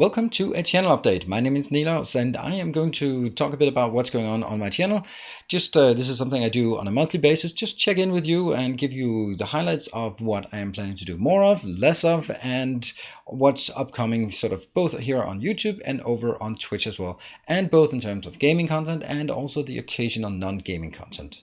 Welcome to a channel update. My name is Nilaus and I am going to talk a bit about what's going on my channel. This is something I do on a monthly basis. Just check in with you and give you the highlights of what I am planning to do more of, less of, and what's upcoming sort of both here on YouTube and over on Twitch as well. And both in terms of gaming content and also the occasional non-gaming content.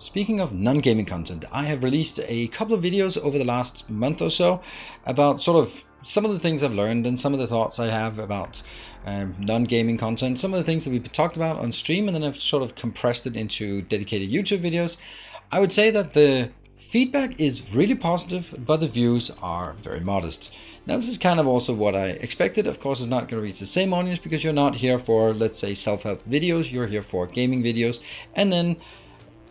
Speaking of non-gaming content, I have released a couple of videos over the last month or so about sort of some of the things I've learned and some of the thoughts I have about non-gaming content, some of the things that we've talked about on stream, and then I've sort of compressed it into dedicated YouTube videos. I would say that the feedback is really positive, but the views are very modest. Now, this is kind of also what I expected. Of course, it's not going to reach the same audience because you're not here for, let's say, self-help videos. You're here for gaming videos. And then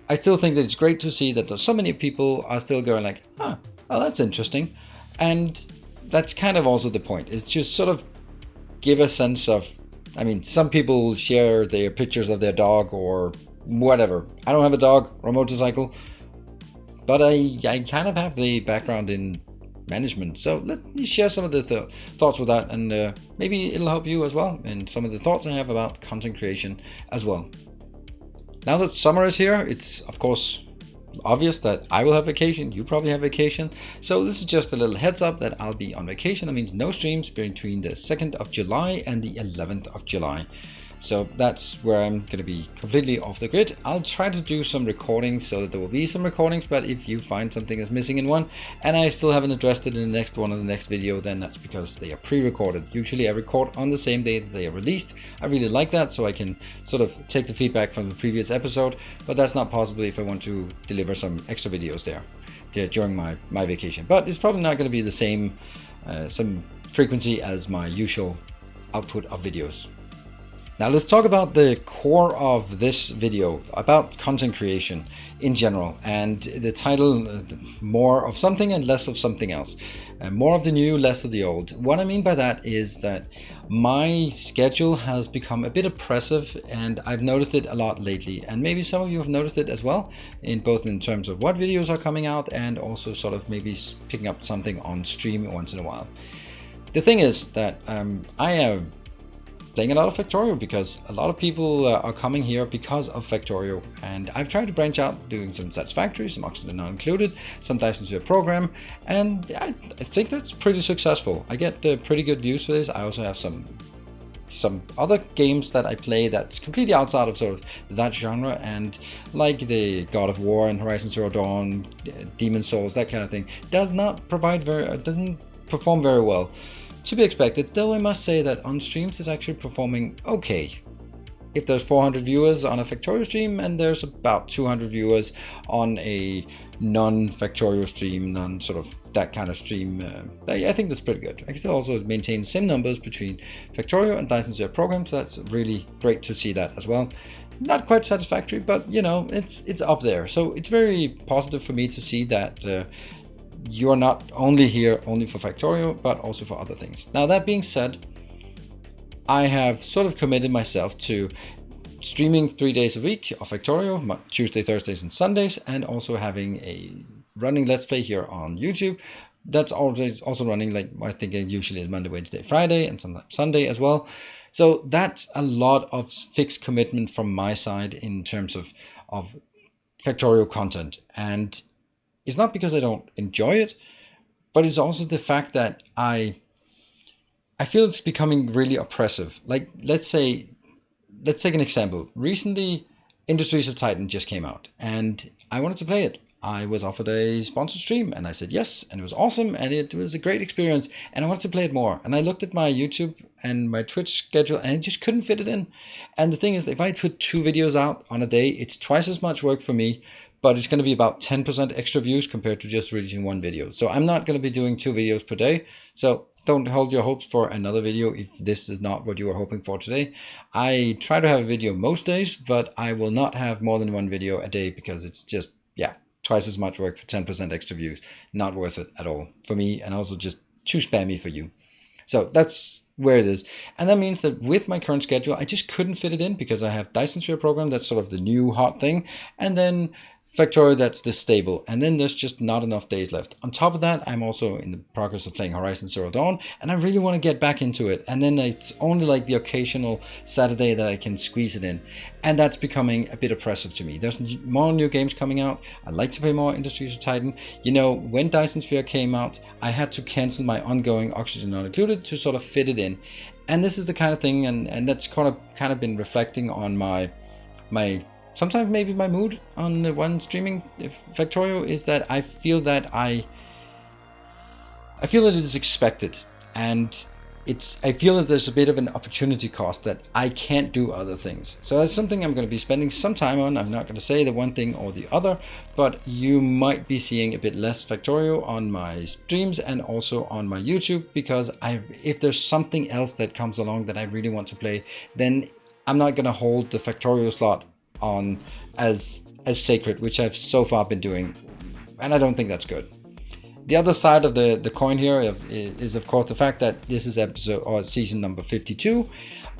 I still think that it's great to see that there's so many people are still going like, oh, that's interesting. And that's kind of also the point. It's just sort of give a sense of, I mean, some people share their pictures of their dog or whatever. I don't have a dog or a motorcycle, but I kind of have the background in management. So let me share some of the thoughts with that, and maybe it'll help you as well. And some of the thoughts I have about content creation as well. Now that summer is here, it's of course obvious that I will have vacation, you probably have vacation. So this is just a little heads up that I'll be on vacation. That means no streams between the 2nd of July and the 11th of July. So that's where I'm going to be completely off the grid. I'll try to do some recordings so that there will be some recordings, but if you find something that's missing in one and I still haven't addressed it in the next one or the next video, then that's because they are pre-recorded. Usually I record on the same day that they are released. I really like that, so I can sort of take the feedback from the previous episode, but that's not possible if I want to deliver some extra videos there during my vacation. But it's probably not going to be the same some frequency as my usual output of videos. Now let's talk about the core of this video, about content creation in general, and the title, more of something and less of something else. More of the new, less of the old. What I mean by that is that my schedule has become a bit oppressive, and I've noticed it a lot lately, and maybe some of you have noticed it as well, in both in terms of what videos are coming out and also sort of maybe picking up something on stream once in a while. The thing is that I am playing a lot of Factorio because a lot of people are coming here because of Factorio, and I've tried to branch out doing some Satisfactory, some Oxygen Not Included, some Dyson program, and I think that's pretty successful. I get pretty good views for this. I also have some other games that I play that's completely outside of sort of that genre, and like the God of War and Horizon Zero Dawn, Demon Souls, that kind of thing, doesn't perform very well. To be expected, though I must say that on streams it's actually performing okay. If there's 400 viewers on a Factorio stream and there's about 200 viewers on a non-Factorio stream, non-sort of that kind of stream, I think that's pretty good. I can still also maintain the same numbers between Factorio and Dyson program, so that's really great to see that as well. Not quite satisfactory, but you know, it's up there. So it's very positive for me to see that you are not only here only for Factorio, but also for other things. Now, that being said, I have sort of committed myself to streaming 3 days a week of Factorio, Tuesday, Thursdays, and Sundays, and also having a running Let's Play here on YouTube. That's always also running, like I think usually is Monday, Wednesday, Friday, and sometimes Sunday as well. So that's a lot of fixed commitment from my side in terms of Factorio content. And it's not because I don't enjoy it, but it's also the fact that I feel it's becoming really oppressive. Like, let's take an example. Recently, Industries of Titan just came out, and I wanted to play it. I was offered a sponsored stream, and I said yes, and it was awesome, and it was a great experience, and I wanted to play it more. And I looked at my YouTube and my Twitch schedule, and I just couldn't fit it in. And the thing is, if I put 2 videos out on a day, it's twice as much work for me, but it's going to be about 10% extra views compared to just releasing 1 video. So I'm not going to be doing 2 videos per day. So don't hold your hopes for another video if this is not what you are hoping for today. I try to have a video most days, but I will not have more than 1 video a day because it's just, yeah, twice as much work for 10% extra views. Not worth it at all for me, and also just too spammy for you. So that's where it is. And that means that with my current schedule, I just couldn't fit it in because I have Dyson program, that's sort of the new hot thing. And then Factorio, that's the stable, and then there's just not enough days left. On top of that, I'm also in the progress of playing Horizon Zero Dawn, and I really want to get back into it. And then it's only like the occasional Saturday that I can squeeze it in, and that's becoming a bit oppressive to me. There's more new games coming out. I'd like to play more Industries of Titan. You know, when Dyson Sphere came out, I had to cancel my ongoing Oxygen Not Included to sort of fit it in. And this is the kind of thing, and that's kind of been reflecting on my sometimes maybe my mood on the one streaming Factorio, is that I feel that I feel that it is expected, and I feel that there's a bit of an opportunity cost that I can't do other things. So that's something I'm going to be spending some time on. I'm not going to say the one thing or the other, but you might be seeing a bit less Factorio on my streams and also on my YouTube, because if there's something else that comes along that I really want to play, then I'm not going to hold the Factorio slot on as sacred, which I've so far been doing, and I don't think that's good. The other side of the coin here is of course the fact that this is episode or season number 52.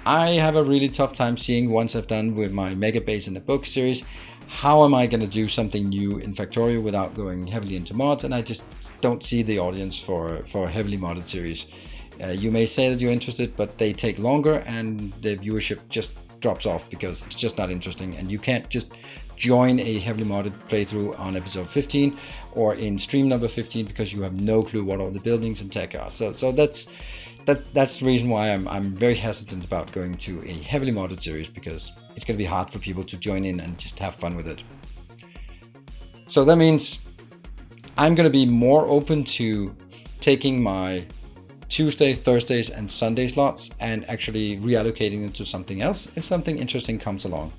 I have a really tough time seeing, once I've done with my Megabase-In-A-Book series, how am I going to do something new in Factorio without going heavily into mods, and I just don't see the audience for a heavily modded series. You may say that you're interested, but they take longer and the viewership just drops off because it's just not interesting, and you can't just join a heavily modded playthrough on episode 15 or in stream number 15 because you have no clue what all the buildings and tech are. So that's the reason why I'm very hesitant about going to a heavily modded series, because it's going to be hard for people to join in and just have fun with it. So that means I'm going to be more open to taking my Tuesday, Thursdays, and Sunday slots and actually reallocating them to something else if something interesting comes along.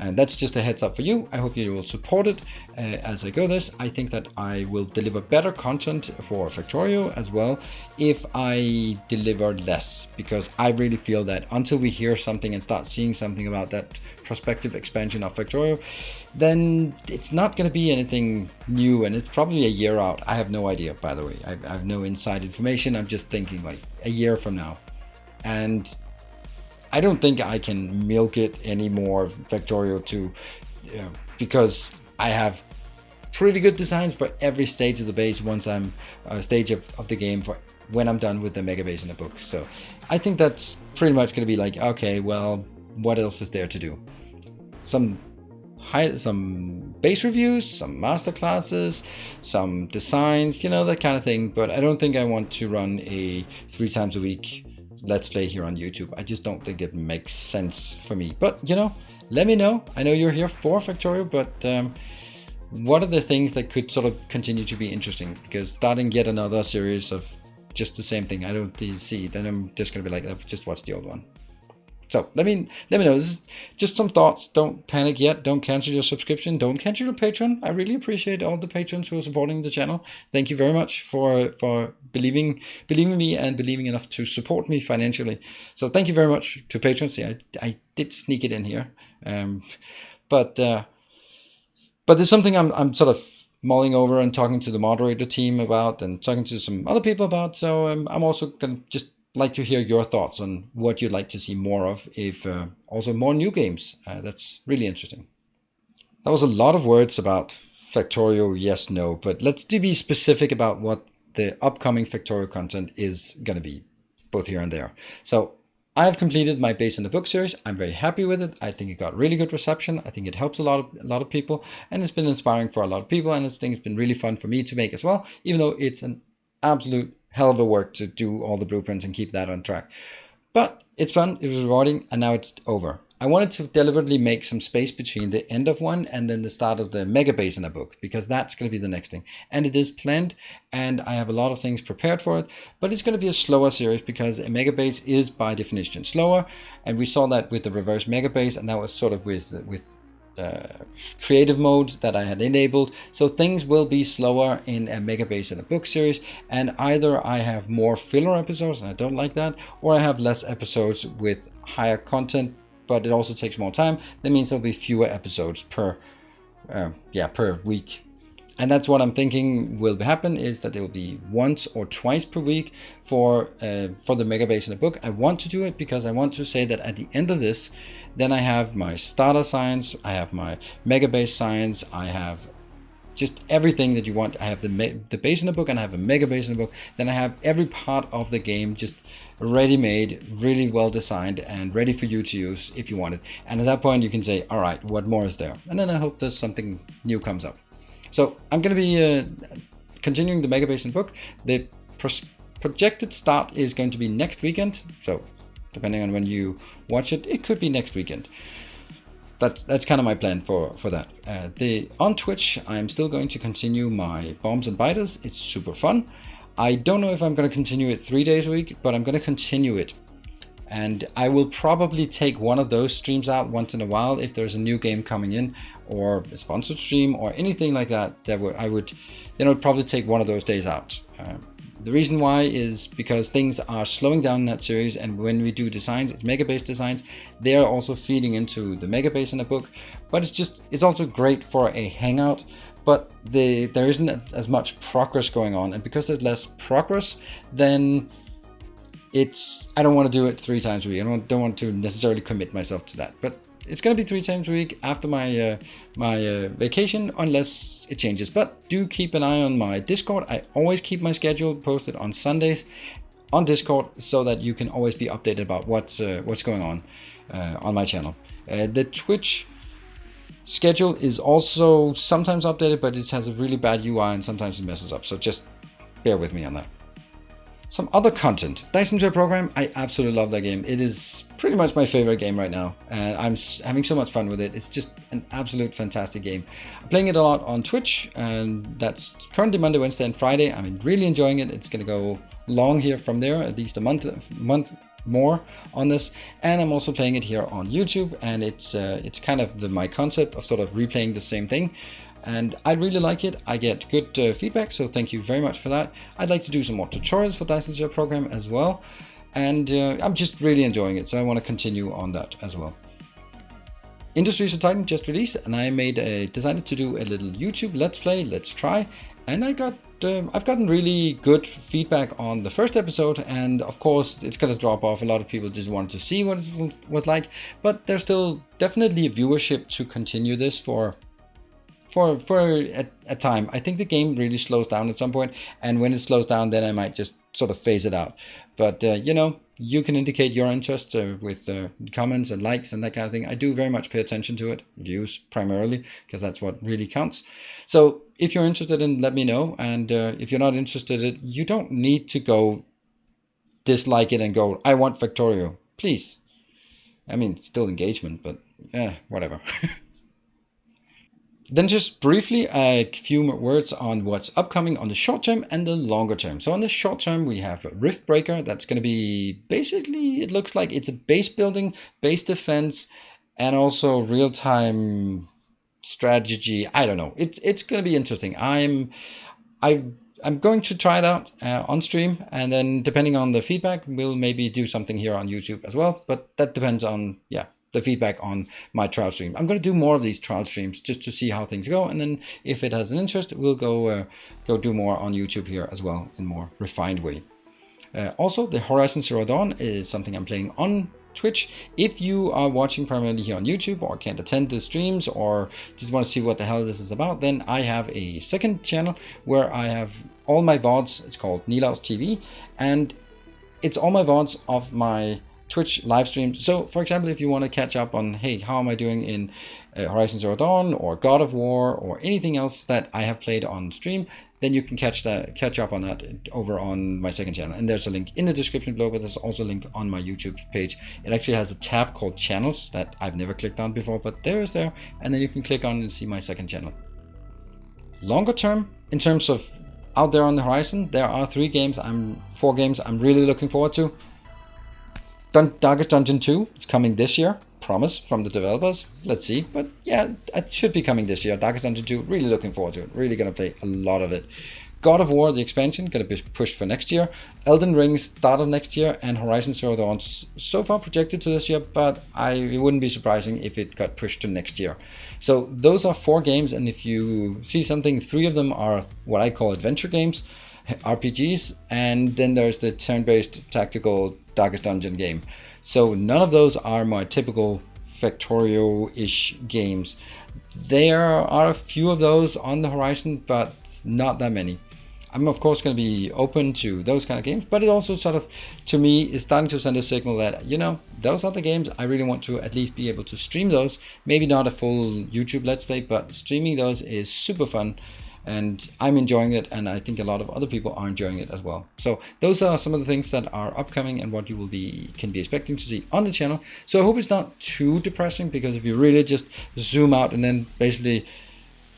And that's just a heads up for you. I hope you will support it as I go this. I think that I will deliver better content for Factorio as well if I deliver less, because I really feel that until we hear something and start seeing something about that prospective expansion of Factorio, then it's not going to be anything new, and it's probably a year out. I have no idea, by the way. I have no inside information. I'm just thinking like a year from now. And I don't think I can milk it anymore, Factorio, because I have pretty good designs for every stage of the base once I'm stage of the game for when I'm done with the Megabase-In-A-Book. So I think that's pretty much going to be like, okay, well, what else is there to do? Some base reviews, some master classes, some designs, you know, that kind of thing. But I don't think I want to run a 3 times a week Let's Play here on YouTube. I just don't think it makes sense for me. But, you know, let me know. I know you're here for Factorio, but what are the things that could sort of continue to be interesting? Because starting yet another series of just the same thing, I don't see. Then I'm just going to be like, just watch the old one. So let me know. This is just some thoughts. Don't panic yet. Don't cancel your subscription. Don't cancel your Patreon. I really appreciate all the patrons who are supporting the channel. Thank you very much for believing me and believing enough to support me financially. So thank you very much to patrons. Yeah, I did sneak it in here, but there's something I'm sort of mulling over and talking to the moderator team about, and talking to some other people about. So I'm also gonna just like to hear your thoughts on what you'd like to see more of, if also more new games. That's really interesting. That was a lot of words about Factorio, yes, no, but let's be specific about what the upcoming Factorio content is going to be, both here and there. So I have completed my Base-In-A-Book series. I'm very happy with it. I think it got really good reception. I think it helps a lot of people, and it's been inspiring for a lot of people, and I think it's been really fun for me to make as well, even though it's an absolute hell of a work to do all the blueprints and keep that on track. But it's fun, it was rewarding, and now it's over. I wanted to deliberately make some space between the end of one and then the start of the Megabase-In-A-Book, because that's going to be the next thing. And it is planned, and I have a lot of things prepared for it, but it's going to be a slower series because a Megabase is by definition slower, and we saw that with the reverse Megabase, and that was sort of with creative mode that I had enabled. So things will be slower in a Megabase-In-A-Book series, and either I have more filler episodes, and I don't like that, or I have less episodes with higher content, but it also takes more time. That means there'll be fewer episodes per week. And that's what I'm thinking will happen, is that it will be once or twice per week for the Megabase-In-A-Book. I want to do it because I want to say that at the end of this, then I have my starter science, I have my Megabase science, I have just everything that you want. I have the base-in-a-book, and I have a Megabase-In-A-Book. Then I have every part of the game just ready-made, really well designed, and ready for you to use if you want it. And at that point, you can say, all right, what more is there? And then I hope there's something new comes up. So I'm going to be continuing the Megabase-In-A-Book. The projected start is going to be next weekend. So depending on when you watch it, it could be next weekend. That's kind of my plan for that. On Twitch, I'm still going to continue my Bombs and Biters. It's super fun. I don't know if I'm going to continue it 3 days a week, but I'm going to continue it. And I will probably take one of those streams out once in a while if there's a new game coming in, or a sponsored stream, or anything like that. I would probably take one of those days out. The reason why is because things are slowing down in that series, and when we do designs, it's Megabase designs. They are also feeding into the Megabase-In-A-Book, but it's also great for a hangout. But there isn't as much progress going on, and because there's less progress, then I don't want to do it 3 times a week. I don't want to necessarily commit myself to that. But it's going to be 3 times a week after my vacation, unless it changes. But do keep an eye on my Discord. I always keep my schedule posted on Sundays on Discord, so that you can always be updated about what's going on my channel. The Twitch schedule is also sometimes updated, but it has a really bad UI and sometimes it messes up. So just bear with me on that. Some other content. Dyson Program, I absolutely love that game. It is pretty much my favorite game right now, and I'm having so much fun with it. It's just an absolute fantastic game. I'm playing it a lot on Twitch, and that's currently Monday, Wednesday, and Friday. I'm really enjoying it. It's going to go long here from there, at least a month more on this. And I'm also playing it here on YouTube, and it's kind of my concept of sort of replaying the same thing. And I really like it. I get good feedback, so thank you very much for that. I'd like to do some more tutorials for Dyson Program as well, and I'm just really enjoying it, so I want to continue on that as well. Industries of Titan just released, and I decided to do a little YouTube Let's Play, Let's Try, and I've gotten really good feedback on the first episode, and of course it's going to drop off. A lot of people just wanted to see what it was like, but there's still definitely a viewership to continue this for a time. I think the game really slows down at some point, and when it slows down, then I might just sort of phase it out. But you can indicate your interest with comments and likes and that kind of thing. I do very much pay attention to it, views primarily, because that's what really counts. So if you're interested in, let me know. And if you're not interested in, you don't need to go dislike it and go, I want Factorio, please. I mean, it's still engagement, but whatever. Then just briefly, a few more words on what's upcoming on the short term and the longer term. So on the short term, we have Rift Breaker. That's going to be basically, it looks like it's a base building, base defense, and also real-time strategy. I don't know. It's going to be interesting. I'm going to try it out on stream, and then depending on the feedback, we'll maybe do something here on YouTube as well. But that depends on, the feedback on my trial stream. I'm going to do more of these trial streams just to see how things go, and then if it has an interest, we'll go do more on YouTube here as well in more refined way. Also, the Horizon Zero Dawn is something I'm playing on Twitch. If you are watching primarily here on YouTube or can't attend the streams or just want to see what the hell this is about, then I have a second channel where I have all my VODs. It's called Nilaus TV, and it's all my VODs of my Twitch live streams. So for example, if you want to catch up on, hey, how am I doing in Horizon Zero Dawn or God of War or anything else that I have played on stream, then you can catch up on that over on my second channel. And there's a link in the description below, but there's also a link on my YouTube page. It actually has a tab called channels that I've never clicked on before, but there is there. And then you can click on and see my second channel. Longer term, in terms of out there on the horizon, there are 4 games I'm really looking forward to. Darkest Dungeon 2 is coming this year, promise from the developers. Let's see, but yeah, it should be coming this year. Darkest Dungeon 2, really looking forward to it. Really gonna play a lot of it. God of War, the expansion, gonna be pushed for next year. Elden Ring, start of next year, and Horizon Zero Dawn, so far projected to this year, but it wouldn't be surprising if it got pushed to next year. So those are 4 games, and if you see something, 3 of them are what I call adventure games, RPGs, and then there's the turn-based tactical Darkest Dungeon game. So none of those are my typical Factorio-ish games. There are a few of those on the horizon, but not that many. I'm of course going to be open to those kind of games, but it also sort of, to me, is starting to send a signal that, those other games, I really want to at least be able to stream those. Maybe not a full YouTube Let's Play, but streaming those is super fun. And I'm enjoying it, and I think a lot of other people are enjoying it as well. So those are some of the things that are upcoming and what you can be expecting to see on the channel. So I hope it's not too depressing, because if you really just zoom out and then basically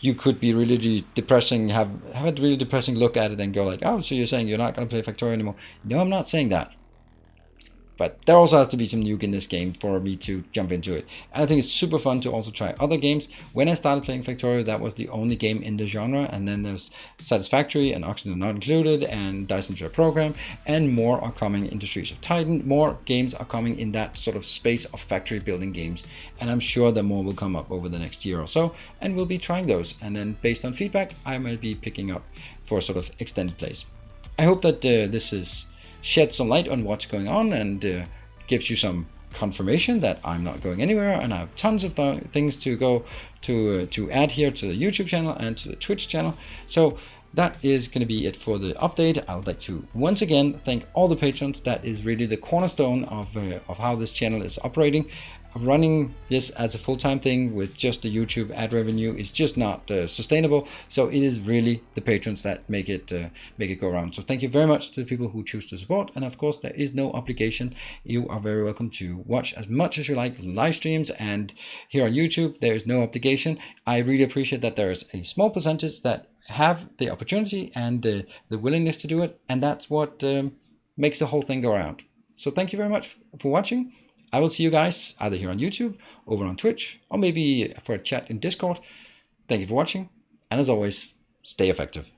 you could be really depressing, have a really depressing look at it and go like, oh, so you're saying you're not going to play Factorio anymore? No, I'm not saying that. But there also has to be some nuke in this game for me to jump into it. And I think it's super fun to also try other games. When I started playing Factorio, that was the only game in the genre. And then there's Satisfactory and Oxygen Not Included and Dyson Program. And more are coming into Streets of Titan. More games are coming in that sort of space of factory building games. And I'm sure that more will come up over the next year or so. And we'll be trying those. And then based on feedback, I might be picking up for sort of extended plays. I hope that this is shed some light on what's going on and gives you some confirmation that I'm not going anywhere, and I have tons of things to go to add here to the YouTube channel and to the Twitch channel. So that is going to be it for the update. I would like to once again thank all the patrons. That is really the cornerstone of how this channel is operating. Running this as a full-time thing with just the YouTube ad revenue is just not sustainable. So it is really the patrons that make it go around. So thank you very much to the people who choose to support. And of course, there is no obligation. You are very welcome to watch as much as you like live streams, and here on YouTube there is no obligation. I really appreciate that there is a small percentage that have the opportunity and the willingness to do it, and that's what makes the whole thing go around. So thank you very much for watching. I will see you guys either here on YouTube, over on Twitch, or maybe for a chat in Discord. Thank you for watching, and as always, stay effective.